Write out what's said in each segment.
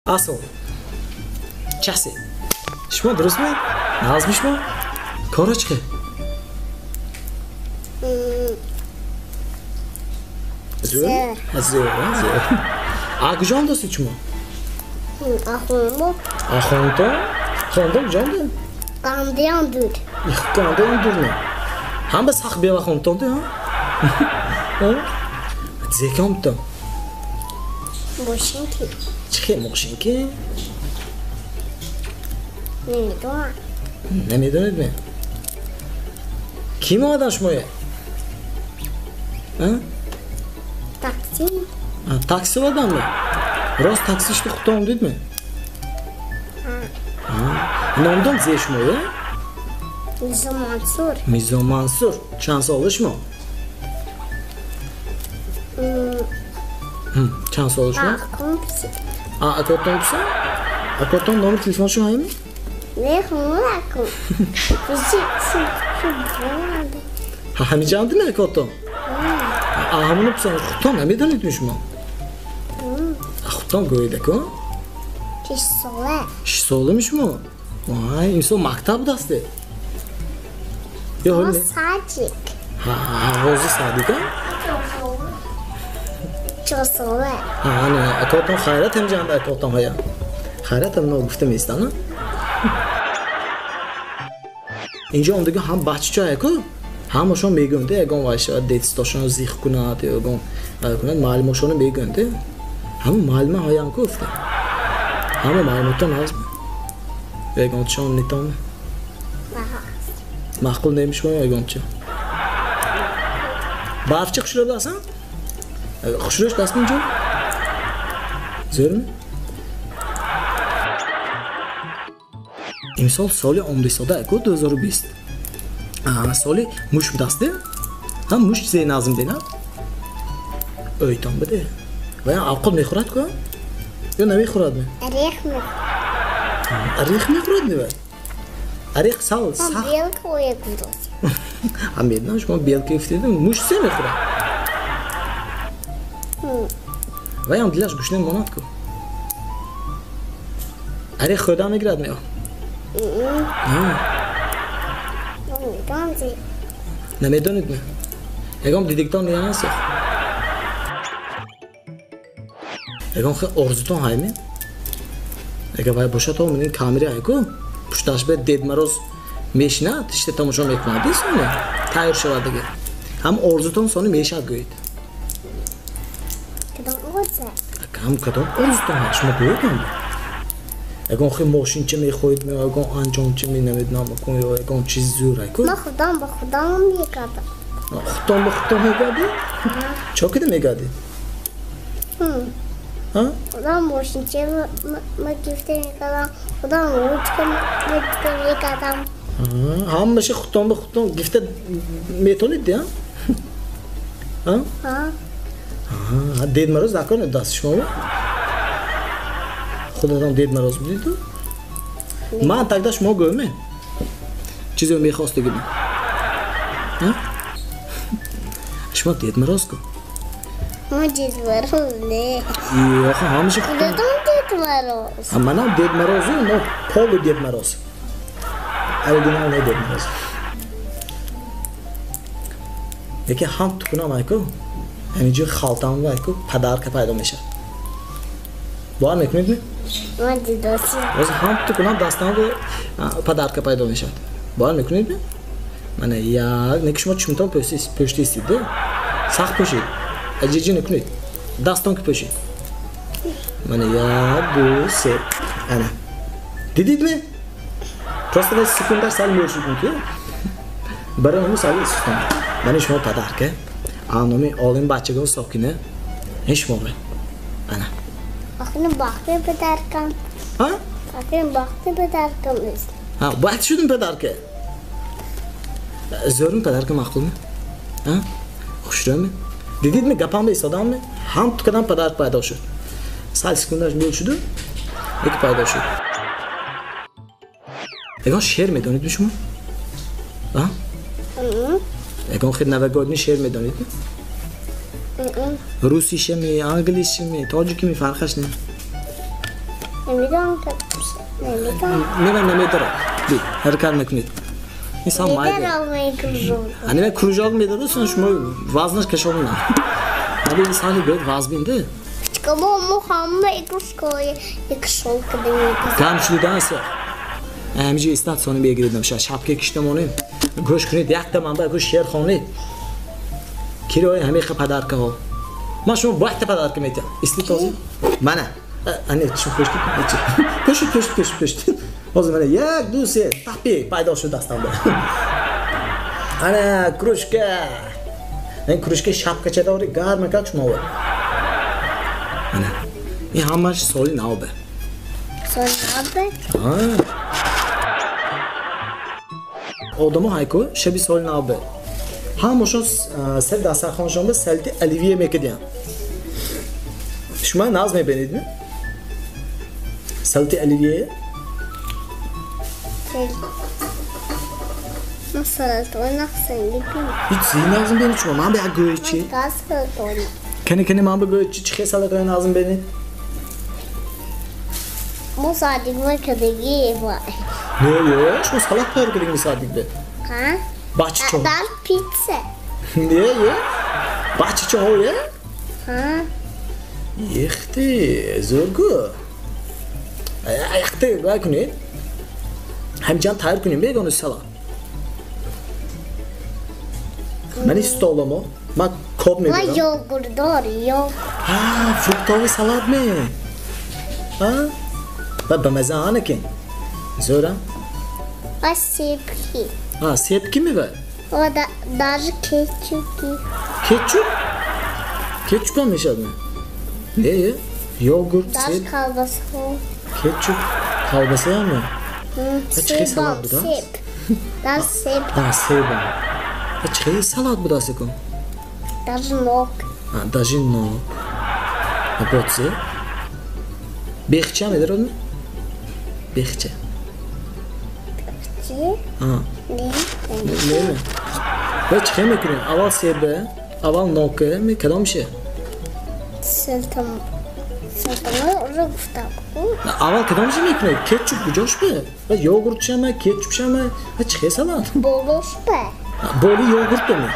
Asıl. Chasi. Şma duruz mu? Nazmış mı? Koroçka. Zor. Zor. Akjan da sıçma. Ahonda. Ahonda. Ahonda candı. Kandiyandır. Kandiyandır ne? Hem de sak bir ahonda ha. Zekam da. Boşinki. Çıkı boşinki. Ne میدونید می کی مادرش مویه Taksi. Taksi adam mı? Rost taksi işte kutum değil mi? Nomdan zeş moye? Mizomansur. Mizomansur. Şans oluş mu? Şans oluş mu? Kompisi. Akoton olsa? Akoton nomu telefon şu haymi? Ne hulakum? Hani candı mı akoton? Ahamını psan kutum ne meden etmiş mi? Kutum göydek o? Şişsole. Şişsolemiş mu? Vay, insan maktab dastı. Yok öyle. Sacik. Rozu Sadik ha? Çosole. Hani akoton hayrat hem candı akoton haya. Hayrat hem ne guftem istana? اینجا اون دیگه هم بچه چه کو همشون میگنده اگه وایشه دیتستاشون زیخ کنه یا اگه کنه معلومشون میگنده همه معلومه هایم گفته همه معلومات ناز اگه چون نیتام معقول نمیشه اگه چه بافچه خوشرو داشتن خوشروش داشت اینجا زور می امسال سال 2020 سالی موش دسته هم موش زی نازم دینا ایتام بده و یا عقل میخورد که یا نمیخورد نه اریخ میخورد نه اریخ سال هم بیل کوی گروز هم بیدن شما بیل کیفتیدم موش سه میخورد و یا هم دیلش گوشنه مانات که اریخ خدا میگرد نه نمیدونید نه اگم دیدیکتان یا نه سخ اگم خیلی ارزتون های می اگه باید باشه تو منین کامری های که پشتاش به دید مروز میشنه تشتی تماشا میکنه دیست نه تایر شود دیگه هم ارزتون سانی میشه گوید کدام ارزه هم کدام ارزتون های شما گوید هم اگه خیلی ماشین چه میخواید می اگه انجام چه می نمیدونم کنی یا اگه چیز زوره کو ما خودم با خودم میگردم خودم با خودم میگردی چه کده میگردی خودم ماشین چه ما گفته میگردم خودم روز که میگردم هم بشه خودم با خودم گفته میتونید دی ها دید مروز نکنه دست شما خودتان دید مروز بودید تو من تکداش ما گومه چیزی رو میخواسته گیدم شما دید مروز کن ما دید مروز نه یا خب همیشه خودتان دید مروز من هم دید مروزو نه پاگو دید مروز اردینال نه دید مروز یکی هم تو کنم ایکو همینجور خالتان و ایکو پدر که پیدا میشه باید میکنید نه؟ ما دیداسی واسه هم تو کنم دستان رو پدر که پیدا میشه باید میکنید نه؟ من یک نکش ما چمتان پشتی استیده سخت پشید اجیجی نکنید دستان که پشید من یک دو سه انا دیدید نه؟ پرسته باید سکندر سال میرشید که برای همون سالی استان من شما پدر که آنومی آلین بچه گون ساکنه هیچ موقع انا آخرین باقی پدرکم ها؟ آخرین باقی پدرکم نیست وقت شدیم پدر که زورم پدر که مخدومه خوش رو می دیدید می گپام به ایستادم می هم تو کدام پدر پیدا شد سال سکندرش بیل شده یکی پیدا شد اگه شعر میدونید شما؟ اگه خیلی نوگادنی شعر میدونید روسیشه می انگلیسی می تاجیکی می فرقش نه نمیدونم که نمیدونم نمیداره بی هر کار نکنید insan maydı almayı kızım. hani ben kurucu almaydı sonra şunu vazgeç keşolun abi insan böyle vazbindi Çıkama mu hamla ikruskoya ikşol kadını. kamçı dansı amici istasyonu bir girdim şapka kiştem onu goş kunid yak tamam da goş şer xonli kiroy hami qapadarka ho ma şunu bu hafta padarka meti istitoz mana hani şu poşt o zaman yak duse tapi payda şu dastamda ana kruşka ben kruşka şapka doğru garma kaç mı var ana ya hamar solin abi Sonra abi. ha odamı hayko şebi solin abi هموشون سر دسترخوانشون به سلتی الیویه میکردیم شما ناز میبینید می؟ سلتی الیویه Nasıl nasıl yapayım? hiç zihin lazım benim şuma ben bir göğüçü Nasıl oynayayım? kendi ben bir göğüçü çıkıyor salataya lazım beni Bu sadık var kadar var. ne oluyor? Şu salat park edin sadık be Ha? bahçe çoğu Ben pizza. niye ya? bahçe çoğu ya? Ha? yıktı zorgu ayakta var günü hem can tayır günü bir onu salat ben istolum o bak kod mu Var diyor yoğurt doğru yok. ha fruktovi salat mı ha bak bamazanı ki zora Var sepki. ha sepki mi var O da dar ketçup. ketçup ketçup mı yaşadın ne ya yoğurt Dar sep kalbası. ketçup kalbası ya mı Açık salat bu da. Sep. Dar sep. ha seba açık salat bu da sekon Dar nok. ha dajin no ha botse Behçe mi der onu? Behçe. Ha. Ne mi? Ve çıkayım ekran. Aval sebe, aval noke mi kadam şey. Sırtım. Sırtımı oraya guftak. Aval kadam şey mi ekran? Ketçup bu coş be. Ve yoğurt şey mi? Ketçup şey mi? Ha çıkaya salat. Boloş be. Bolu yoğurt da mı?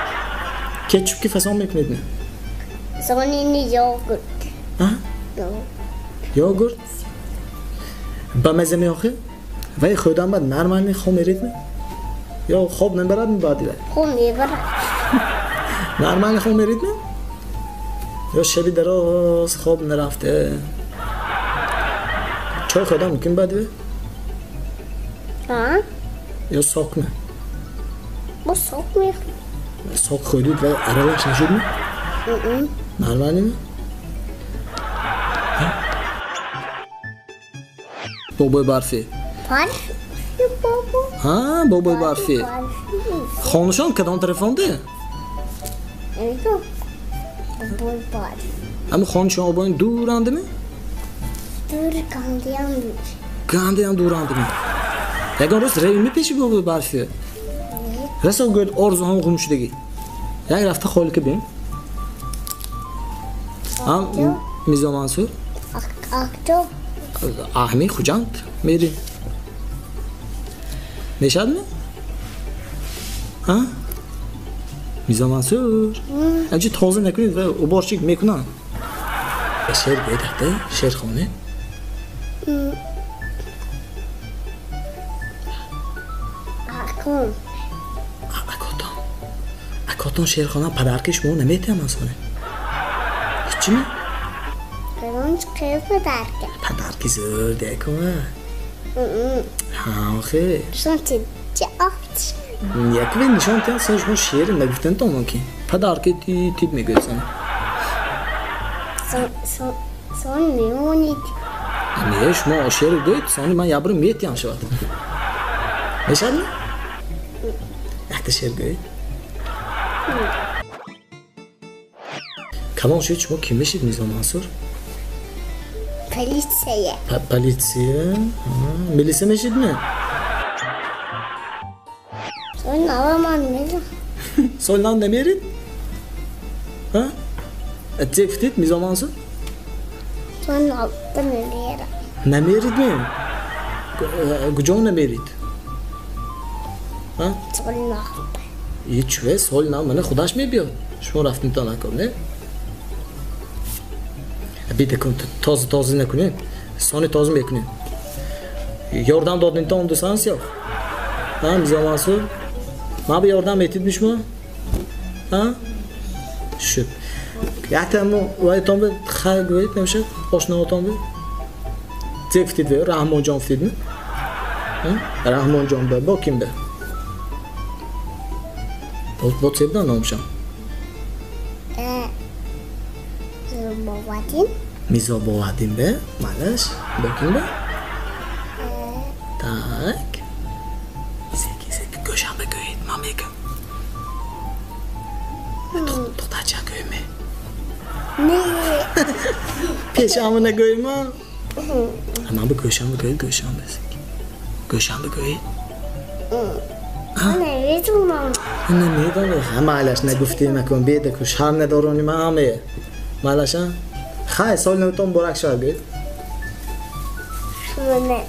Ketçup ki fason mu ekran? Sonra yine yoğurt. Ha? Yoğurt. Bameze mi yok? Ve خودم بعد normal mi خمیرید mi? یا خوب نمیبرد میبادی بر خوب میبرد normal خمیرید mi? یا شبی دراز خوب نرفته چای خودم ممکن بادی بر Ha? یا ساق mi? Bu sokmuyor. ساق خودید و aralar نشد mi? normal mi? بابای برفی Parfüm baba. ha بابای برفی خانوشان کدام تلفن ده Evet o. Baba parfüm. اما خانوشان آبان دوراند mi? Dur kandiyan dur. Gandiyan دوراند mi? یکان روز ریمی پیشی بابای برفی رسال گوید آرزو هم خموشدگی یک رفته خالی که بیم هم میزا منصور Akçok. ahmi خوجند میری نشد می؟ ها؟ میزا منصور اجی تازه نکنید و او بارچیک میکنن شعر بیدهده شعر خونه Akın. اکاتان شعر خونه پدرکش مو نمیتیم اصلا هیچی می؟ Kırın çıkıyor derken. پدرکی زر دیگه ها آخه Şunu çiçeği aç. یک به نشان تن سنج مو شعر نگفتن تو ممکن پدرکی تیپ میگه سن Son limoni. niye şuma şehir değil sonra ben yabrım miyet yanlış var نشد می؟ یک شعر گوید کلام شد شما کی میشید میزا منصور؟ Polisiye. پلیسیه؟ میلیسه میشید نه؟ Sonra alamam ne? سولنان نمیرید؟ ها؟ اتفاقید میزا منصور؟ Sonra altta nereye? نمیریدمی؟ کجا نمیرید؟ سال نه یه چوه سال نه من خودش میبیاد شما رفتیم تا نکن نه؟ بیده کن تازه نکنین سانی تازه میکنین یاردم دادین تا اون دو سانس یا؟ میزا منصور ما به یاردم میتید میشما؟ شب یحتی همون وایتان به خیلی گوید نمیشه؟ آشناهاتان به؟ زفتید به رحمان جان فتید می؟ رحمان جان به با کیم به؟ با تیبدان نامشم؟ باباتین میزا باباتین به؟ مالش؟ با کیم به؟ tak سکی گوشم بگوید ما میگم دختر چه گویمه؟ نه پیشمو نگویم من به گوشم بگوید گوشم بسید گوشم بگوید نمیتونم نمیدونم همه علش نگفتی مکن بیده که شهر ندارونی من همه مالش خیلی سال نمیتون برک شهر گوید نه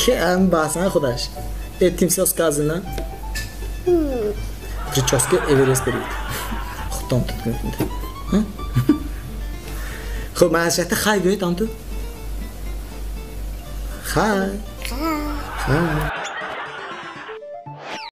که هم بحثن خودش تیم سیاس کازی نه پریچاسکه ایوریست برید خودم تو کنید خب من از شهت خیلی گوید هم تو خیلی